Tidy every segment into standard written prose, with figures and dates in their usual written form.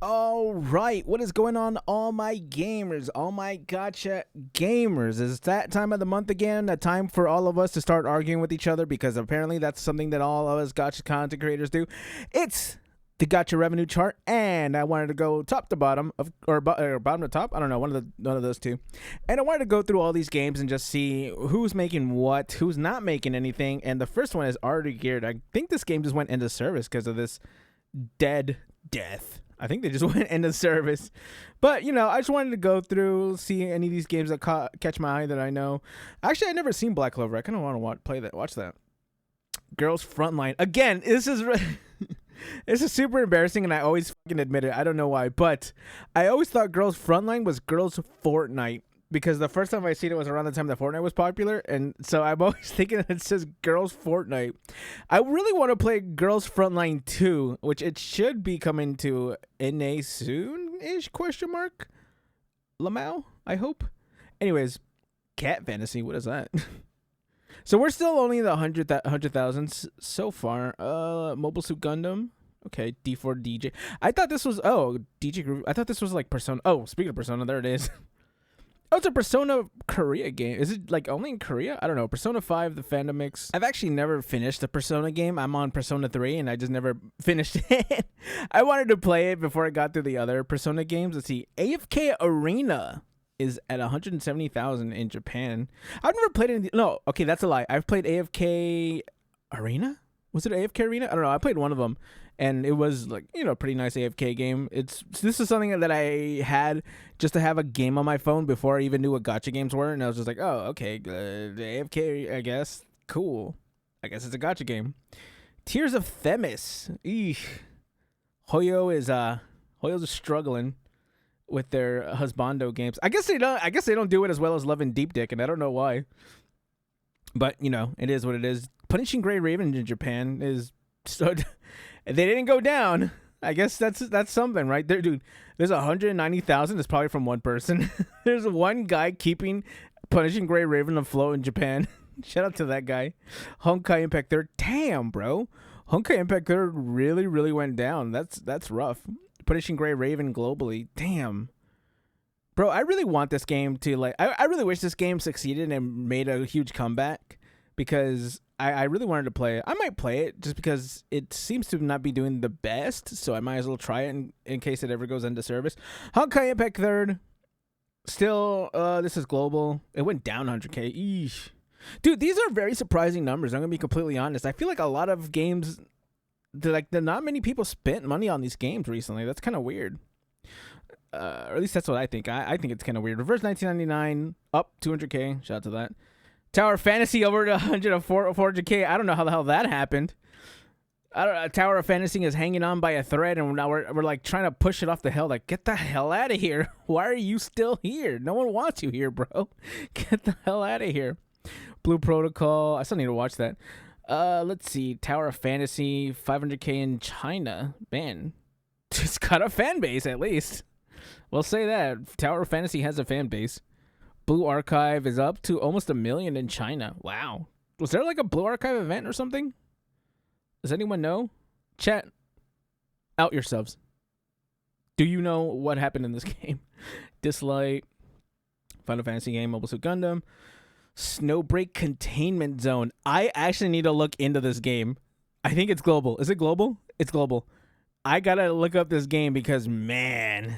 All right, what is going on, all my gamers, all my gotcha gamers? Is that time of the month again? A time for all of us to start arguing with each other because apparently that's something that all of us gotcha content creators do. It's the gotcha revenue chart, and I wanted to go top to bottom or bottom to top. I don't know, one of those two. And I wanted to go through all these games and just see who's making what, who's not making anything. And the first one is already geared. I think this game just went into service because of this death. I think they just went into service. But, I just wanted to go through, see any of these games that catch my eye that I know. Actually, I've never seen Black Clover. I kind of want to watch that. Girls Frontline. Again, this is this is super embarrassing, and I always fucking admit it. I don't know why, but I always thought Girls Frontline was Girls Fortnite. Because the first time I seen it was around the time that Fortnite was popular, and so I'm always thinking it says Girls Fortnite. I really want to play Girls Frontline 2, which it should be coming to NA soon-ish, question mark? Lamau, I hope. Anyways, Cat Fantasy, what is that? So we're still only in the 100,000 so far. Mobile Suit Gundam. Okay, D4 DJ. I thought this was, DJ Groove. I thought this was like Persona. Oh, speaking of Persona, there it is. Oh, it's a Persona Korea game. Is it like only in Korea? I don't know. Persona 5, the fandom mix. I've actually never finished the Persona game. I'm on Persona 3 and I just never finished it. I wanted to play it before I got through the other Persona games. Let's see. AFK Arena is at 170,000 in Japan. I've never played any. No, okay, that's a lie. I've played AFK Arena? Was it AFK Arena? I don't know. I played one of them. And it was like, pretty nice AFK game. This is something that I had just to have a game on my phone before I even knew what gacha games were. And I was just like, oh, okay, AFK, I guess. Cool. I guess it's a gacha game. Tears of Themis. Eesh. Hoyo's struggling with their husbando games. I guess they don't do it as well as Love and Deep Dick, and I don't know why. But, it is what it is. Punishing Gray Raven in Japan is so... They didn't go down. I guess that's something, right? There, dude, there's 190,000. It's probably from one person. There's one guy keeping Punishing Gray Raven afloat in Japan. Shout out to that guy. Honkai Impact 3rd. Damn, bro. Honkai Impact 3rd really, really went down. That's rough. Punishing Gray Raven globally. Damn. Bro, I really want this game to, I really wish this game succeeded and made a huge comeback because... I really wanted to play it. I might play it just because it seems to not be doing the best, so I might as well try it in case it ever goes into service. Honkai Impact 3rd. Still, this is global. It went down 100K. Eesh. Dude, these are very surprising numbers. I'm going to be completely honest. I feel like a lot of games, not many people spent money on these games recently. That's kind of weird. Or at least that's what I think. I think it's kind of weird. Reverse 1999, up 200K. Shout out to that. Tower Fantasy over to 400K. I don't know how the hell that happened. Tower of Fantasy is hanging on by a thread, and now we're like trying to push it off the hill. Like, get the hell out of here. Why are you still here? No one wants you here, bro. Get the hell out of here. Blue Protocol. I still need to watch that. Let's see. Tower of Fantasy, 500K in China. Man, it's got a fan base at least. We'll say that. Tower of Fantasy has a fan base. Blue Archive is up to almost 1 million in China. Wow. Was there like a Blue Archive event or something? Does anyone know? Chat, out yourselves. Do you know what happened in this game? Dislike, Final Fantasy game, Mobile Suit Gundam, Snowbreak Containment Zone. I actually need to look into this game. I think it's global. Is it global? It's global. I gotta look up this game because, man.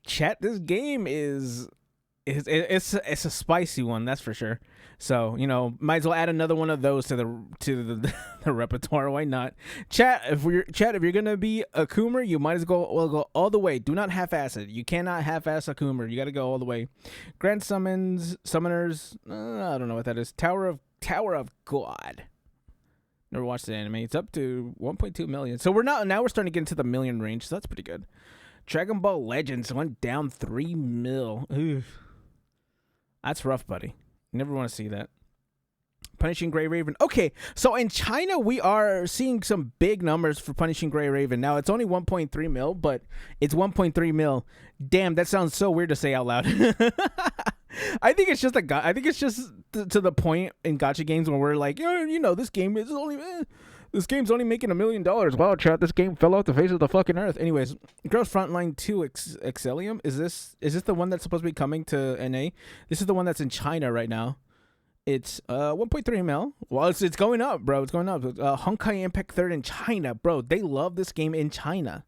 Chat, this game is... It's a spicy one, that's for sure. So, might as well add another one of those to the repertoire. Why not? Chat, if you're gonna be a Coomer, you might as well go all the way. Do not half-ass it. You cannot half-ass a Coomer. You got to go all the way. Grand Summoners. I don't know what that is. Tower of God. Never watched the anime. It's up to 1.2 million. So now we're starting to get into the million range. So that's pretty good. Dragon Ball Legends went down 3 mil. Oof. That's rough, buddy. Never want to see that. Punishing Gray Raven. Okay, so in China, we are seeing some big numbers for Punishing Gray Raven. Now, it's only 1.3 mil, but it's 1.3 mil. Damn, that sounds so weird to say out loud. I think it's just to the point in gacha games where we're like, this game is only This game's only making $1 million. Wow, chat, this game fell off the face of the fucking earth. Anyways, Girls Frontline 2 Excellium. Is this the one that's supposed to be coming to NA? This is the one that's in China right now. It's 1.3 mil. Well, it's going up, bro. It's going up. Honkai Impact 3rd in China, bro. They love this game in China.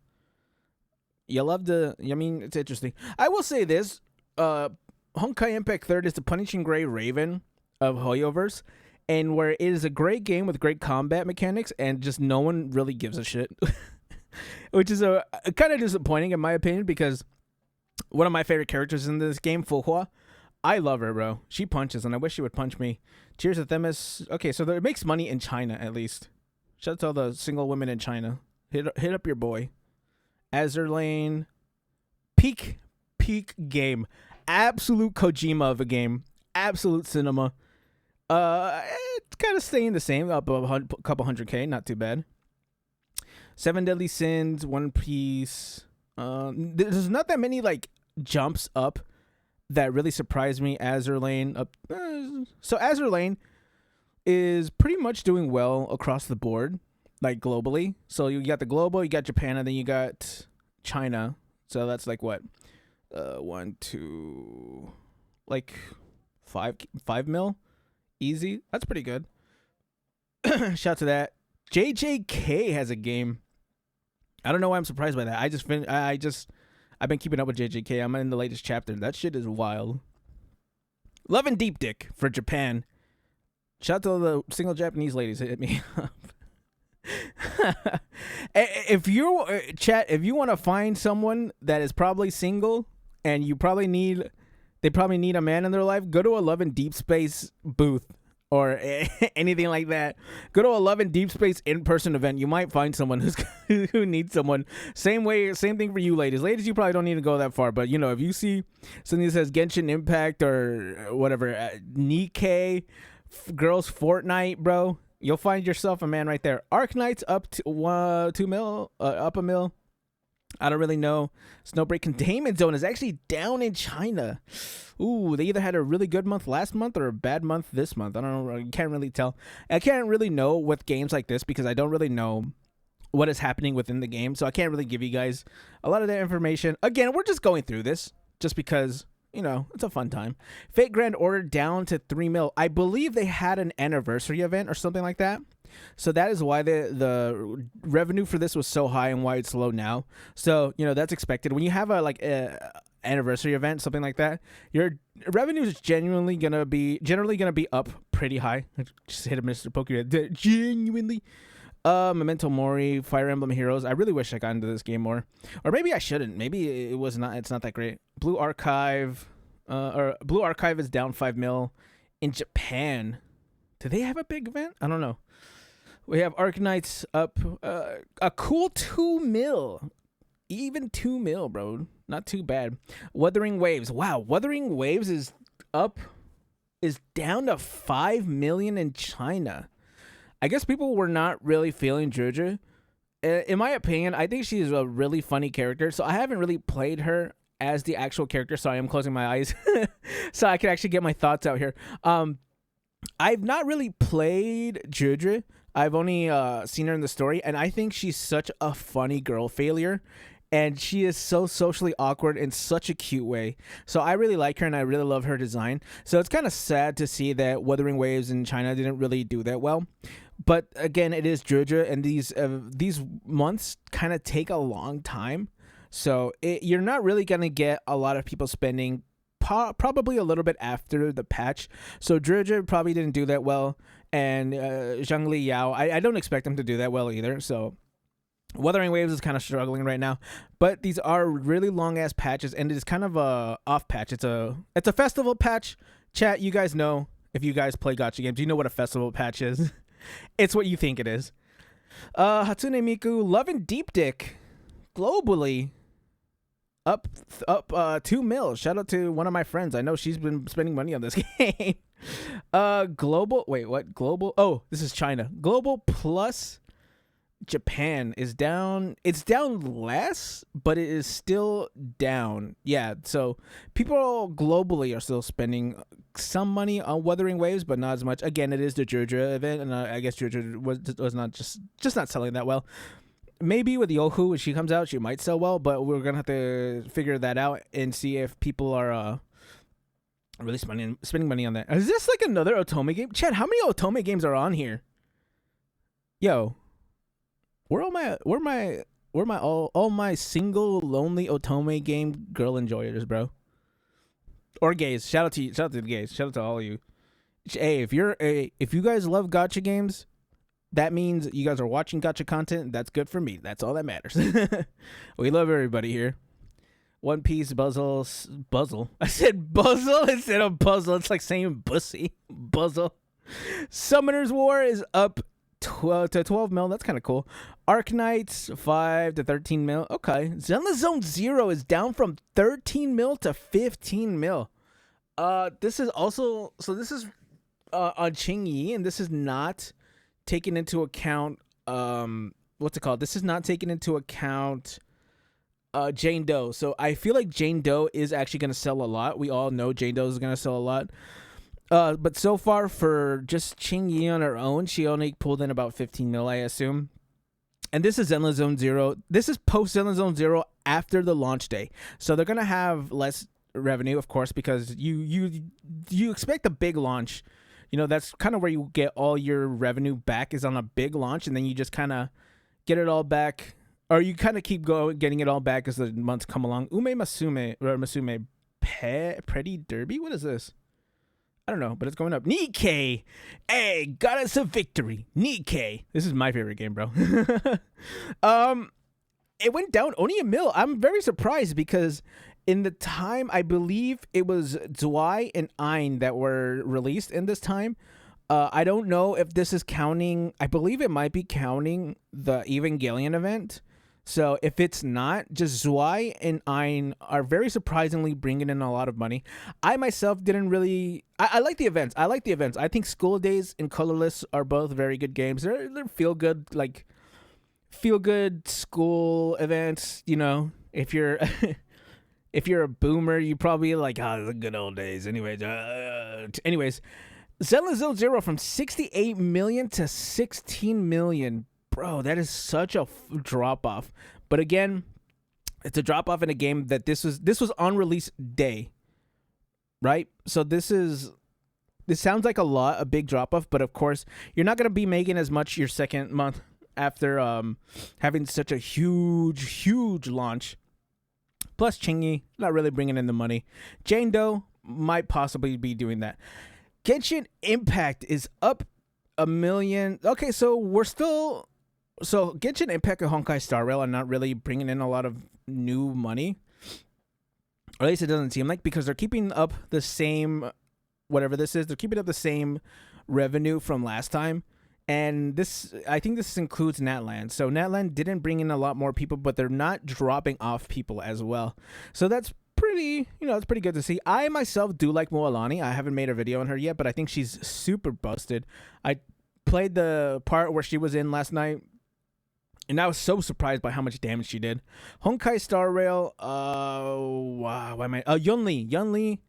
You love the. I mean, it's interesting. I will say this. Honkai Impact 3rd is the Punishing Gray Raven of Hoyoverse, and where it is a great game with great combat mechanics, and just no one really gives a shit, which is a kind of disappointing in my opinion, because one of my favorite characters in this game, Fuhua, I love her, bro. She punches, and I wish she would punch me. Cheers to Themis. Okay, so it makes money in China at least. Shout out to all the single women in China. Hit up your boy. Azur Lane. Peak game. Absolute Kojima of a game. Absolute cinema. It's kind of staying the same, up a couple 100K, not too bad. 7 Deadly Sins, One Piece. There's not that many like jumps up that really surprised me. Azur Lane up. So Azur Lane is pretty much doing well across the board, like globally. So you got the global, you got Japan, and then you got China. So that's like what? 1, 2, like 5 mil, easy. That's pretty good. Shout to that. JJK has a game. I don't know why I'm surprised by that. I've been keeping up with JJK. I'm in the latest chapter. That shit is wild. Love and Deep Dick for Japan. Shout out to the single Japanese ladies that hit me up. If you want to find someone that is probably single and they probably need a man in their life, go to a Love and Deep Space booth or anything like that. Go to a Love and Deep Space in-person event. You might find someone who needs someone. Same thing for you ladies. Ladies, you probably don't need to go that far, but you know, if you see something that says Genshin Impact or whatever, Nikkei, girls Fortnite, bro, you'll find yourself a man right there. Arknights up to 2 mil, up a mil. I don't really know. Snowbreak Containment Zone is actually down in China. Ooh, they either had a really good month last month or a bad month this month. I don't know. I can't really tell. I can't really know with games like this because I don't really know what is happening within the game. So I can't really give you guys a lot of that information. Again, we're just going through this just because, you know, it's a fun time. Fate Grand Order down to 3 mil. I believe they had an anniversary event or something like that. So that is why the revenue for this was so high and why it's low now. So, you know, that's expected. When you have a anniversary event, something like that, your revenue is generally gonna be up pretty high. I just hit a Mr. Pokemon. Genuinely. Memento Mori, Fire Emblem Heroes. I really wish I got into this game more. Or maybe I shouldn't. Maybe it's not that great. Blue Archive is down 5 mil in Japan. Do they have a big event? I don't know. We have Arknights up a cool 2 mil. Even 2 mil, bro. Not too bad. Wuthering Waves. Wow, Wuthering Waves is down to 5 million in China. I guess people were not really feeling Jojo. In my opinion, I think she's a really funny character. So I haven't really played her as the actual character. So I am closing my eyes so I can actually get my thoughts out here. I've not really played Jojo. I've only seen her in the story, and I think she's such a funny girl failure, and she is so socially awkward in such a cute way. So I really like her, and I really love her design. So it's kind of sad to see that Wuthering Waves in China didn't really do that well. But again, it is JoJo, and these months kind of take a long time. So you're not really going to get a lot of people spending probably a little bit after the patch. So JoJo probably didn't do that well. And Zhangli Yao, I don't expect them to do that well either. So Wuthering Waves is kind of struggling right now. But these are really long-ass patches, and it is kind of a off patch. It's a festival patch. Chat, you guys know, if you guys play Gacha games, you know what a festival patch is. It's what you think it is. Hatsune Miku, Love and Deep Dick, globally, up 2 mil. Shout out to one of my friends. I know she's been spending money on this game. Global, wait, what? Global? Oh, this is China. Global plus Japan is down. It's down less, but it is still down. Yeah, so people globally are still spending some money on Wuthering Waves, but not as much. Again, it is the Jojo event, and I guess Jojo was not just not selling that well. Maybe with Yohu, when she comes out, she might sell well, but we're gonna have to figure that out and see if people are really spending money on that. Is this like another Otome game? Chad, how many Otome games are on here? Yo, where all my single lonely Otome game girl enjoyers, bro? Or gays. Shout out to the gays. Shout out to all of you. Hey, if you guys love gacha games, that means you guys are watching gacha content. That's good for me. That's all that matters. We love everybody here. One Piece, Buzzle. I said Buzzle instead of Puzzle. It's like saying bussy. Buzzle. Summoner's War is up 12 to 12 mil. That's kind of cool. Arknights 5 to 13 mil. Okay. Zenless Zone Zero is down from 13 mil to 15 mil. This is also this is on Qingyi, and this is not taken into account what's it called? This is not taken into account Jane Doe. So I feel like Jane Doe is actually going to sell a lot. We all know Jane Doe is going to sell a lot. But so far for just Qingyi on her own, she only pulled in about 15 mil, I assume. And this is Zenless Zone Zero. This is post Zenless Zone Zero after the launch day. So they're going to have less revenue, of course, because you expect a big launch. You know, that's kind of where you get all your revenue back, is on a big launch, and then you just kind of get it all back, or you kind of keep getting it all back as the months come along. Masume Pretty Derby? What is this? I don't know, but it's going up. Nikkei! Hey, got us a victory. Nikkei. This is my favorite game, bro. It went down only a mil. I'm very surprised because in the time, I believe it was Zwei and Ein that were released in this time. I don't know if this is counting. I believe it might be counting the Evangelion event. So if it's not, just Zwei and Ein are very surprisingly bringing in a lot of money. I myself didn't really. I like the events. I think School Days and Colorless are both very good games. They're feel good school events. You know, if you're if you're a boomer, you probably like, the good old days. Anyways, Zenless Zone Zero from 68 million to 16 million. Bro, that is such a drop off. But again, it's a drop off in a game that this was on release day, right? So this sounds like a big drop off, but of course you're not gonna be making as much your second month after having such a huge launch. Plus Qingyi not really bringing in the money. Jane Doe might possibly be doing that. Genshin Impact is up a million. Okay, so Genshin Impact and Honkai Star Rail are not really bringing in a lot of new money. Or at least it doesn't seem like, because they're keeping up the same, whatever this is, they're keeping up the same revenue from last time. And I think this includes Natland. So Natland didn't bring in a lot more people, but they're not dropping off people as well. So that's pretty, it's pretty good to see. I myself do like Moalani. I haven't made a video on her yet, but I think she's super busted. I played the part where she was in last night, and I was so surprised by how much damage she did. Honkai Star Rail, Yunli.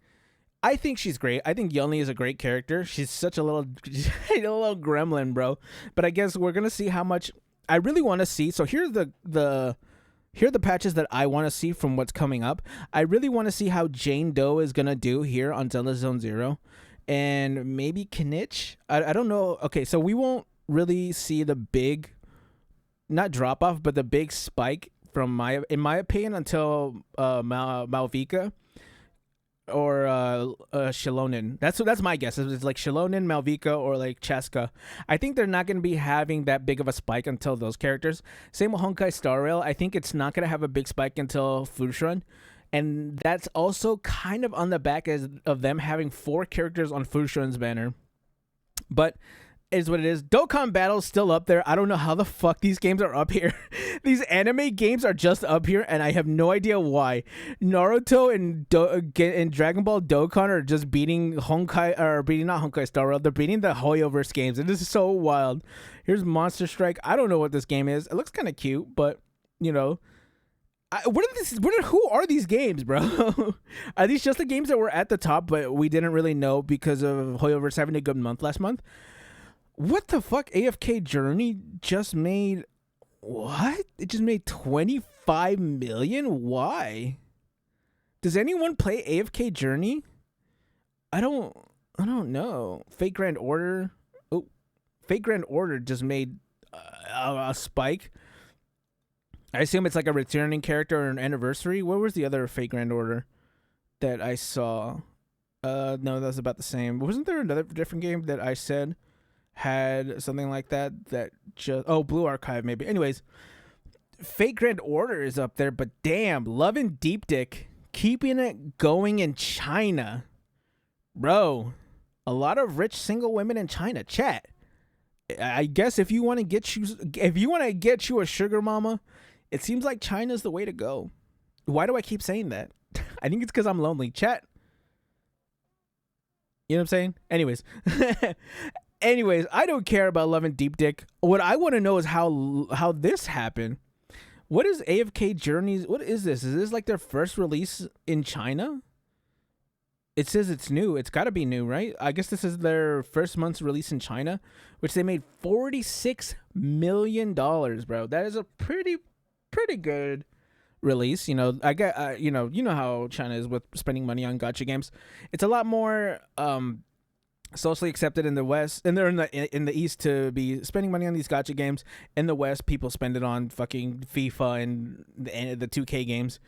I think she's great. I think Yunli is a great character. She's such a little gremlin, bro. But I guess we're gonna see how much I really want to see. So here are the patches that I want to see from what's coming up. I really want to see how Jane Doe is gonna do here on Zenless Zone Zero, and maybe Kinich. I don't know. Okay, so we won't really see the big, not drop off, but the big spike in my opinion, until Malvika or Shilonen. That's my guess. It's like Shilonen, Malvika, or like Chaska. I think they're not going to be having that big of a spike until those characters. Same with Honkai Star Rail. I think it's not going to have a big spike until Fushrun. And that's also kind of on the back of them having 4 characters on Fushrun's banner. But it is what it is. Dokkan Battle's still up there. I don't know how the fuck these games are up here. These anime games are just up here, and I have no idea why. Naruto and Dragon Ball Dokkan are just beating not Honkai Star Rail. They're beating the Hoyoverse games, and this is so wild. Here's Monster Strike. I don't know what this game is. It looks kind of cute, but you know, who are these games, bro? Are these just the games that were at the top, but we didn't really know because of Hoyoverse having a good month last month? What the fuck? AFK Journey just made what? It just made 25 million? Why? Does anyone play AFK Journey? I don't know. Fake Grand Order. Oh, Fake Grand Order just made a spike. I assume it's like a returning character or an anniversary. What was the other Fake Grand Order that I saw? No, that was about the same. Wasn't there another different game that I said had something like that? That just Blue Archive maybe. Anyways, Fake Grand Order is up there, but damn, Love and Deep Dick keeping it going in China, bro. A lot of rich single women in China. Chat. I guess if you want to get you a sugar mama, it seems like China's the way to go. Why do I keep saying that? I think it's because I'm lonely. Chat. You know what I'm saying? Anyways, I don't care about Love and Deep Dick. What I want to know is how this happened. What is AFK Journeys? What is this? Is this like their first release in China? It says it's new. It's got to be new, right? I guess this is their first month's release in China, which they made $46 million, bro. That is a pretty good release. You know, I get, you know how China is with spending money on gacha games. It's a lot more socially accepted in the West, and they're in the East to be spending money on these gacha games. In the West, people spend it on fucking FIFA and the 2K games.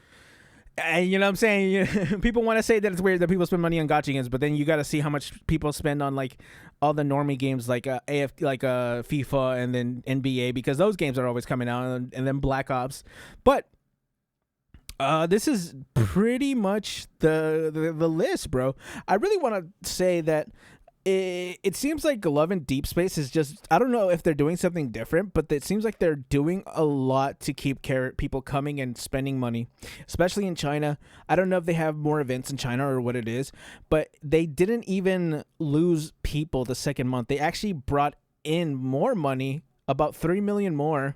And you know what I'm saying? People want to say that it's weird that people spend money on gacha games, but then you got to see how much people spend on like all the normie games like FIFA and then NBA, because those games are always coming out, and then Black Ops. But this is pretty much the list, bro. I really want to say that it seems like Love and Deep Space is just, I don't know if they're doing something different, but it seems like they're doing a lot to keep people coming and spending money, especially in China. I don't know if they have more events in China or what it is, but they didn't even lose people the second month. They actually brought in more money, about 3 million more.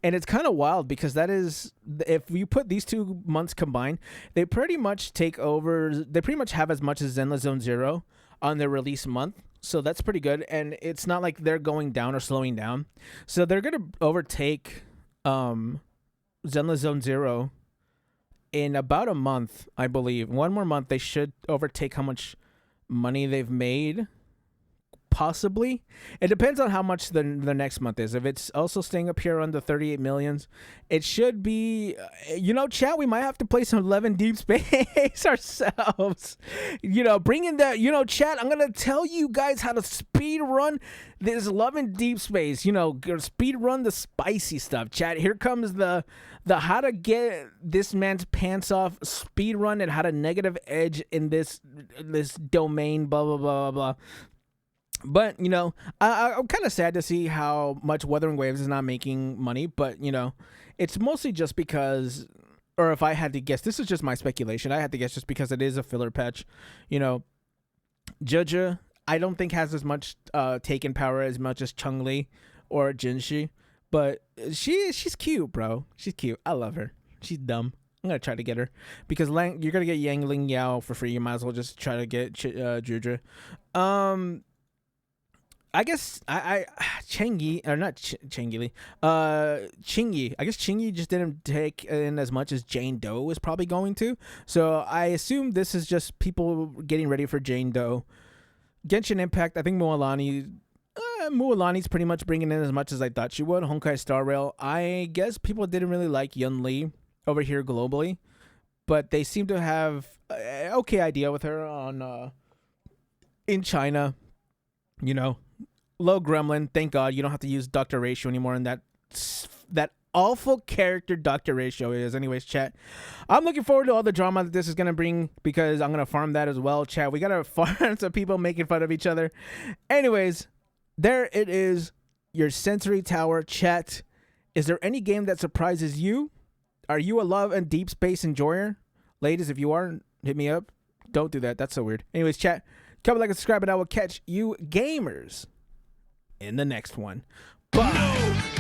And it's kind of wild because that is, if you put these 2 months combined, they pretty much have as much as Zenless Zone Zero on their release month. So that's pretty good. And it's not like they're going down or slowing down. So they're going to overtake Zenless Zone Zero in about a month, I believe. One more month, they should overtake how much money they've made. Possibly. It depends on how much the next month is. If it's also staying up here on the 38 millions, it should be, chat, we might have to play some Love and Deep Space ourselves. Bring in that, chat, I'm going to tell you guys how to speed run this Love and Deep Space, speed run the spicy stuff. Chat, here comes the how to get this man's pants off speed run and how to negative edge in this domain, blah, blah, blah, blah, blah. But, I'm kind of sad to see how much Wuthering Waves is not making money. But, it's mostly just because, or if I had to guess, this is just my speculation. I had to guess just because it is a filler patch. Jojo, I don't think has as much taken power as much as Chun-Li or Jinshi. But she's cute, bro. She's cute. I love her. She's dumb. I'm going to try to get her. Because you're going to get Yang Ling Yao for free. You might as well just try to get Judra. I guess Chingy, or not Chingy, Chingy. I guess Chingy just didn't take in as much as Jane Doe was probably going to. So I assume this is just people getting ready for Jane Doe. Genshin Impact, I think Mualani's pretty much bringing in as much as I thought she would. Honkai Star Rail, I guess people didn't really like Yun Li over here globally, but they seem to have an okay idea with her on in China. Low Gremlin, thank God you don't have to use Dr. Ratio anymore, and that awful character Dr. Ratio is. Anyways, chat, I'm looking forward to all the drama that this is going to bring, because I'm going to farm that as well, chat. We got to farm some people making fun of each other. Anyways, there it is, your Sensory Tower, chat. Is there any game that surprises you? Are you a Love and Deep Space enjoyer? Ladies, if you are, hit me up. Don't do that. That's so weird. Anyways, chat, comment, like, and subscribe, and I will catch you gamers in the next one. Bye.